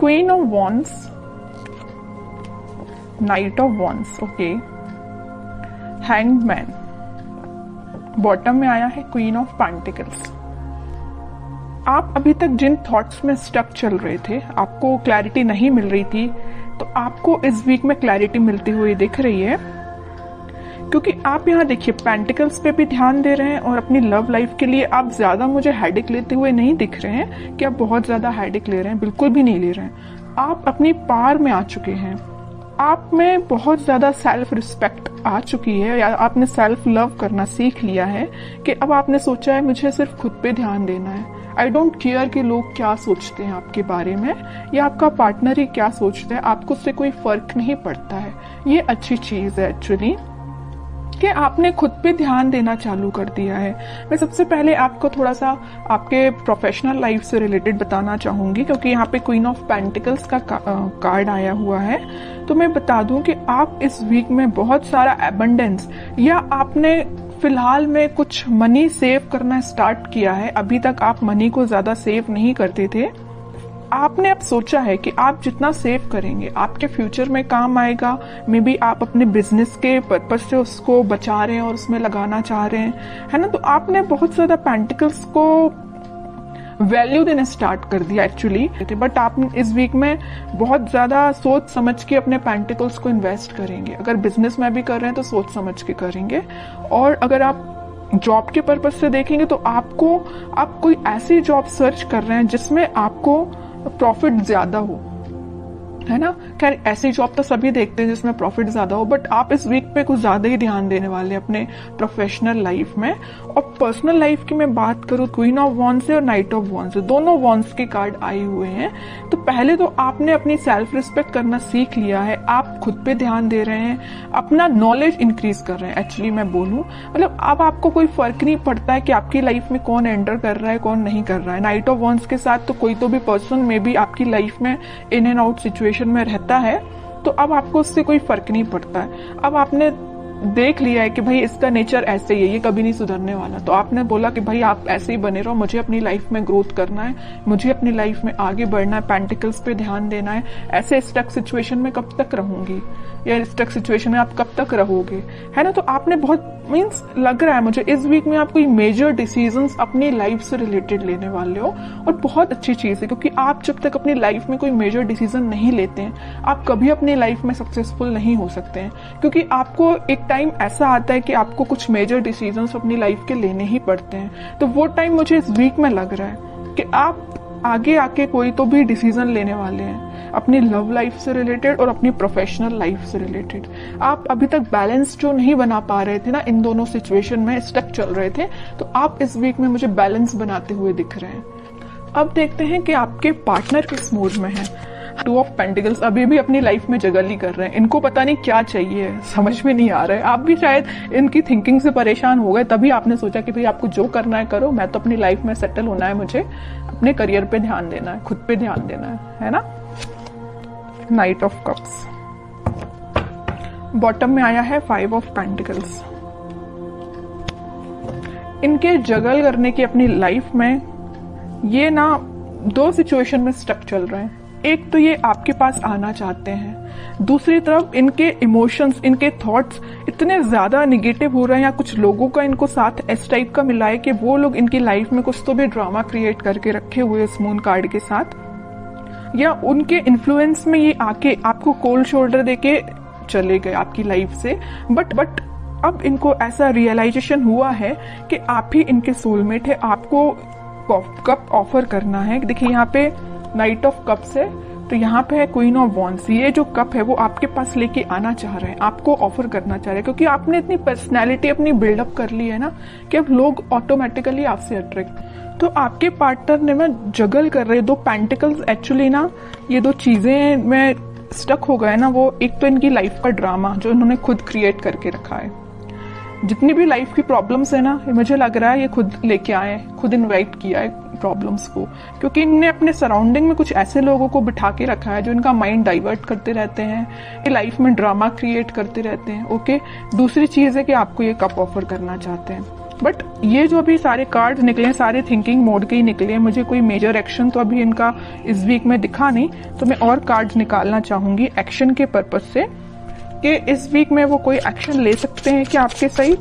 Queen of wands, night of wands, okay, hanged man, bottom में आया है queen of pentacles. आप अभी तक जिन थॉट्स में स्टक चल रहे थे, आपको क्लैरिटी नहीं मिल रही थी, तो आपको इस वीक में क्लैरिटी मिलती हुई दिख रही है, क्योंकि आप यहाँ देखिए पेंटिकल्स पे भी ध्यान दे रहे हैं और अपनी लव लाइफ के लिए आप ज्यादा मुझे हेडेक लेते हुए नहीं दिख रहे हैं कि आप बहुत ज्यादा हेडेक ले रहे हैं, बिल्कुल भी नहीं ले रहे हैं। आप अपनी पार में आ चुके हैं, आप में बहुत ज्यादा सेल्फ रिस्पेक्ट आ चुकी है, या आपने सेल्फ लव करना सीख लिया है कि अब आपने सोचा है मुझे सिर्फ खुद पे ध्यान देना है। आई डोंट केयर कि लोग क्या सोचते हैं आपके बारे में या आपका पार्टनर ही क्या सोचता है, आपको उससे कोई फर्क नहीं पड़ता है। ये अच्छी चीज है एक्चुअली कि आपने खुद पे ध्यान देना चालू कर दिया है। मैं सबसे पहले आपको थोड़ा सा आपके प्रोफेशनल लाइफ से रिलेटेड बताना चाहूंगी, क्योंकि यहाँ पे क्वीन ऑफ पेंटिकल्स का कार्ड आया हुआ है। तो मैं बता दूं कि आप इस वीक में बहुत सारा एबंडेंस, या आपने फिलहाल में कुछ मनी सेव करना स्टार्ट किया है। अभी तक आप मनी को ज्यादा सेव नहीं करते थे, आपने अब सोचा है कि आप जितना सेव करेंगे आपके फ्यूचर में काम आएगा। मे बी आप अपने बिजनेस के पर्पज से उसको बचा रहे हैं और उसमें लगाना चाह रहे हैं, है ना। तो आपने बहुत ज्यादा पेंटिकल्स को वैल्यू देना स्टार्ट कर दिया एक्चुअली, बट आप इस वीक में बहुत ज्यादा सोच समझ के अपने पेंटिकल्स को इन्वेस्ट करेंगे। अगर बिजनेस में भी कर रहे हैं तो सोच समझ के करेंगे, और अगर आप जॉब के पर्पज से देखेंगे तो आप कोई ऐसी जॉब सर्च कर रहे हैं जिसमें आपको प्रॉफिट ज्यादा हो, है ना। खैर ऐसी जॉब तो सभी देखते हैं जिसमें प्रॉफिट ज्यादा हो, बट आप इस वीक पे कुछ ज्यादा ही ध्यान देने वाले हैं अपने प्रोफेशनल लाइफ में। और पर्सनल लाइफ की मैं बात करूं, क्वीन ऑफ वॉन्ड्स और नाइट ऑफ वॉन्ड्स, दोनों वॉन्ड्स के कार्ड आए हुए हैं। तो पहले तो आपने अपनी सेल्फ रिस्पेक्ट करना सीख लिया है, आप खुद पे ध्यान दे रहे हैं, अपना नॉलेज इंक्रीज कर रहे हैं। एक्चुअली मैं बोलूं, मतलब अब आपको कोई फर्क नहीं पड़ता है कि आपकी लाइफ में कौन एंटर कर रहा है कौन नहीं कर रहा है। नाइट ऑफ वॉन्ड्स के साथ तो कोई तो भी पर्सन में भी आपकी लाइफ में इन एंड आउट सिचुएशन में रहता है, तो अब आपको उससे कोई फर्क नहीं पड़ता है। अब आपने देख लिया है कि भाई इसका नेचर ऐसे ही है, ये कभी नहीं सुधरने वाला, तो आपने बोला कि भाई आप ऐसे ही बने रहो, मुझे अपनी लाइफ में ग्रोथ करना है, मुझे अपनी लाइफ में आगे बढ़ना है, पेंटिकल्स पे ध्यान देना है। ऐसे स्टक सिचुएशन में कब तक रहूंगी, या स्टक सिचुएशन में आप कब तक रहोगे, है ना। तो आपने बहुत मीन्स लग रहा है मुझे इस वीक में आप कोई मेजर डिसीजंस अपनी लाइफ से रिलेटेड लेने वाले हो, और बहुत अच्छी चीज है, क्योंकि आप जब तक अपनी लाइफ में कोई मेजर डिसीजन नहीं लेते हैं आप कभी अपनी लाइफ में सक्सेसफुल नहीं हो सकते हैं। क्योंकि आपको एक टाइम ऐसा आता है कि आपको कुछ मेजर डिसीजंस अपनी लाइफ के लेने ही पड़ते हैं। तो वो टाइम मुझे इस वीक में लग रहा है कि आप आगे आके कोई तो भी डिसीजन लेने वाले हैं अपनी लव लाइफ से रिलेटेड और अपनी प्रोफेशनल लाइफ से रिलेटेड। आप अभी तक बैलेंस जो नहीं बना पा रहे थे ना, इन दोनों सिचुएशन में स्टक चल रहे थे, तो आप इस वीक में मुझे बैलेंस बनाते हुए दिख रहे हैं। अब देखते हैं कि आपके पार्टनर किस मूड में है। टू ऑफ पेंटिकल्स अभी भी अपनी लाइफ में जगल ही कर रहे हैं, इनको पता नहीं क्या चाहिए, समझ में नहीं आ रहा है। आप भी शायद इनकी थिंकिंग से परेशान हो गए, तभी आपने सोचा कि भाई आपको जो करना है करो, मैं तो अपनी लाइफ में सेटल होना है, मुझे अपने करियर पे ध्यान देना है, खुद पे ध्यान देना है ना। नाइट ऑफ कप्स, बॉटम में आया है 5 ऑफ पेंटिकल्स। इनके जगल करने की अपनी लाइफ में ये ना 2 सिचुएशन में स्टक चल रहे हैं। एक तो ये आपके पास आना चाहते हैं, दूसरी तरफ इनके इमोशंस, इनके थॉट्स इतने ज्यादा निगेटिव हो रहे हैं, या कुछ लोगों का इनको साथ इस टाइप का मिला है कि वो लोग इनकी लाइफ में कुछ तो भी ड्रामा क्रिएट करके रखे हुए इस मून कार्ड के साथ, या उनके इन्फ्लुएंस में ये आके आपको कोल्ड शोल्डर देके चले गए आपकी लाइफ से। बट अब इनको ऐसा रियलाइजेशन हुआ है कि आप ही इनके सोलमेट है, आपको कप ऑफर करना है। देखिए यहाँ पे नाइट ऑफ कप्स है, तो यहाँ पे है क्वीन ऑफ वॉन्ड्स। ये जो कप है वो आपके पास लेके आना चाह रहे हैं, आपको ऑफर करना चाह रहे हैं, क्योंकि आपने इतनी पर्सनैलिटी अपनी बिल्डअप कर ली है ना कि अब लोग ऑटोमेटिकली आपसे अट्रैक्ट। तो आपके पार्टनर ने मैं जगल कर रहे 2 पेंटिकल्स एक्चुअली ना, ये 2 चीजें में स्टक हो गए ना। वो एक तो इनकी लाइफ का ड्रामा जो इन्होंने खुद क्रिएट करके रखा है, जितनी भी लाइफ की प्रॉब्लम्स है ना, मुझे लग रहा है ये खुद लेके आए, खुद इनवाइट किया है प्रॉब्लम्स को, क्योंकि इनने अपने सराउंडिंग में कुछ ऐसे लोगों को बिठा के रखा है जो इनका माइंड डाइवर्ट करते रहते हैं, ये लाइफ में ड्रामा क्रिएट करते रहते हैं। ओके, दूसरी चीज है कि आपको ये कप ऑफर करना चाहते हैं। बट ये जो अभी सारे कार्ड्स निकले हैं सारे थिंकिंग मोड के ही निकले हैं, मुझे कोई मेजर एक्शन तो अभी इनका इस वीक में दिखा नहीं, तो मैं और कार्ड्स निकालना चाहूंगी एक्शन के पर्पज से कि इस वीक में वो कोई एक्शन ले सकते हैं कि आपके सही।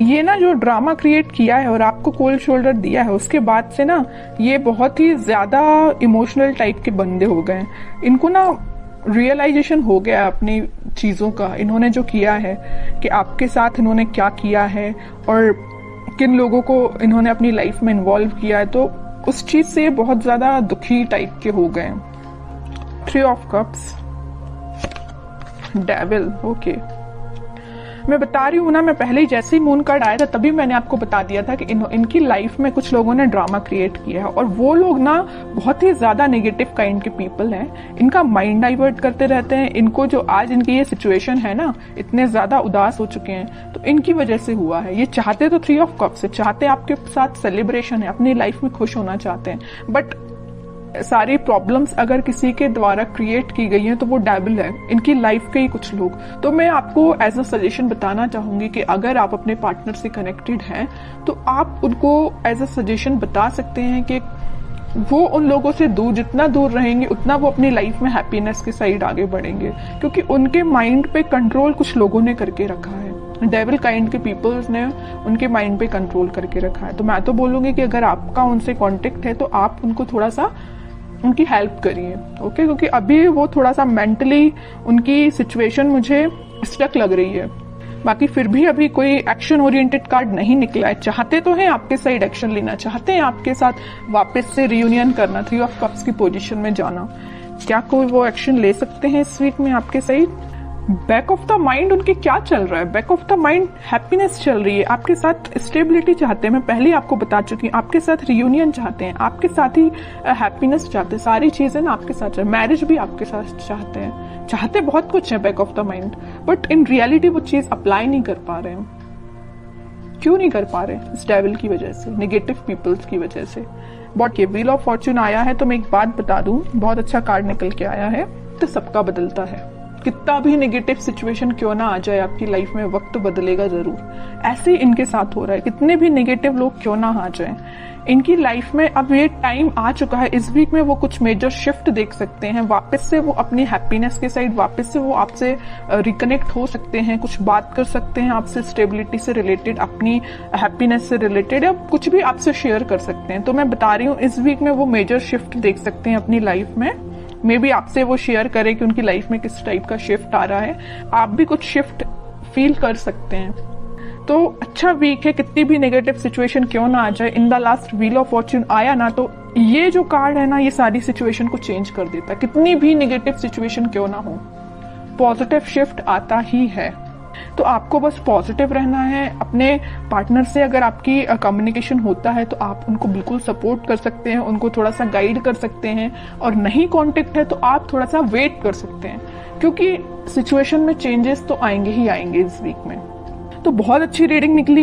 ये ना जो ड्रामा क्रिएट किया है और आपको कोल्ड शोल्डर दिया है, उसके बाद से ना ये बहुत ही ज्यादा इमोशनल टाइप के बंदे हो गए हैं। इनको ना रियलाइजेशन हो गया अपनी चीजों का, इन्होंने जो किया है कि आपके साथ इन्होंने क्या किया है और किन लोगों को इन्होंने अपनी लाइफ में इन्वॉल्व किया है, तो उस चीज से बहुत ज्यादा दुखी टाइप के हो गए। 3 ऑफ कप्स, डेविल, ओके। मैं बता रही हूँ ना, मैं पहले ही जैसे ही मून कार्ड आया था तभी मैंने आपको बता दिया था कि इनकी लाइफ में कुछ लोगों ने ड्रामा क्रिएट किया है और वो लोग ना बहुत ही ज्यादा नेगेटिव काइंड के पीपल हैं। इनका माइंड डाइवर्ट करते रहते हैं। इनको जो आज इनकी ये सिचुएशन है ना, इतने ज्यादा उदास हो चुके हैं, तो इनकी वजह से हुआ है। ये चाहते तो 3 ऑफ कप्स से, चाहते आपके साथ सेलिब्रेशन है, अपनी लाइफ में खुश होना चाहते हैं, बट सारी प्रॉब्लम्स अगर किसी के द्वारा क्रिएट की गई हैं तो वो डेविल है, इनकी लाइफ के ही कुछ लोग। तो मैं आपको एज अ सजेशन बताना चाहूंगी कि अगर आप अपने पार्टनर से कनेक्टेड हैं तो आप उनको एज अ सजेशन बता सकते हैं कि वो उन लोगों से दूर, जितना दूर रहेंगे उतना वो अपनी लाइफ में हैप्पीनेस के साइड आगे बढ़ेंगे, क्योंकि उनके माइंड पे कंट्रोल कुछ लोगों ने करके रखा है। डेविल काइंड के पीपल्स ने उनके माइंड पे कंट्रोल करके रखा है। तो मैं तो बोलूंगी कि अगर आपका उनसे कॉन्टेक्ट है तो आप उनको थोड़ा सा उनकी हेल्प करिए, ओके, क्योंकि अभी वो थोड़ा सा मेंटली उनकी सिचुएशन मुझे स्टक लग रही है। बाकी फिर भी अभी कोई एक्शन ओरिएंटेड कार्ड नहीं निकला है। चाहते तो हैं आपके साइड एक्शन लेना, चाहते हैं आपके साथ वापस से रियूनियन करना, 3 ऑफ कप्स की पोजीशन में जाना। क्या कोई वो एक्शन ले सकते हैं इस वीक में आपके side? Back of the mind उनके क्या चल रहा है? Back of the mind happiness चल रही है, आपके साथ स्टेबिलिटी चाहते हैं। मैं पहले आपको बता चुकी हूँ, आपके साथ रियूनियन चाहते हैं, आपके साथ ही हैप्पीनेस चाहते हैं, सारी चीजें ना आपके साथ चाहते हैं, मैरिज भी आपके साथ चाहते हैं, चाहते बहुत कुछ है back of the mind, but in reality वो चीज अप्लाई नहीं कर पा रहे हैं। क्यों नहीं कर पा रहे? इस डेविल की वजह से, नेगेटिव पीपल्स की वजह से। बट ये व्हील ऑफ फॉर्च्यून आया है तो मैं एक बात बता दूं, बहुत अच्छा कार्ड निकल के आया है, तो सबका बदलता है। कितना भी नेगेटिव सिचुएशन क्यों ना आ जाए आपकी लाइफ में, वक्त बदलेगा जरूर। ऐसे ही इनके साथ हो रहा है, कितने भी नेगेटिव लोग क्यों ना आ जाएं, इनकी लाइफ में अब ये टाइम आ चुका है। इस वीक में वो कुछ मेजर शिफ्ट देख सकते हैं, वापस से वो अपनी हैप्पीनेस के साइड वापस से वो आपसे रिकनेक्ट हो सकते हैं, कुछ बात कर सकते हैं आपसे स्टेबिलिटी से रिलेटेड, अपनी हैप्पीनेस से रिलेटेड, या कुछ भी आपसे शेयर कर सकते हैं। तो मैं बता रही हूँ इस वीक में वो मेजर शिफ्ट देख सकते हैं अपनी लाइफ में। मे बी आपसे वो शेयर करें कि उनकी लाइफ में किस टाइप का शिफ्ट आ रहा है, आप भी कुछ शिफ्ट फील कर सकते हैं। तो अच्छा वीक है, कितनी भी नेगेटिव सिचुएशन क्यों ना आ जाए। In the last wheel of Fortune आया ना, तो ये जो कार्ड है ना, ये सारी सिचुएशन को चेंज कर देता है। कितनी भी नेगेटिव सिचुएशन क्यों ना हो, पॉजिटिव शिफ्ट आता ही है। तो आपको बस पॉजिटिव रहना है। अपने पार्टनर से अगर आपकी कम्युनिकेशन होता है तो आप उनको बिल्कुल सपोर्ट कर सकते हैं, उनको थोड़ा सा गाइड कर सकते हैं, और नहीं कांटेक्ट है तो आप थोड़ा सा वेट कर सकते हैं, क्योंकि सिचुएशन में चेंजेस तो आएंगे ही आएंगे इस वीक में। तो बहुत अच्छी रीडिंग निकली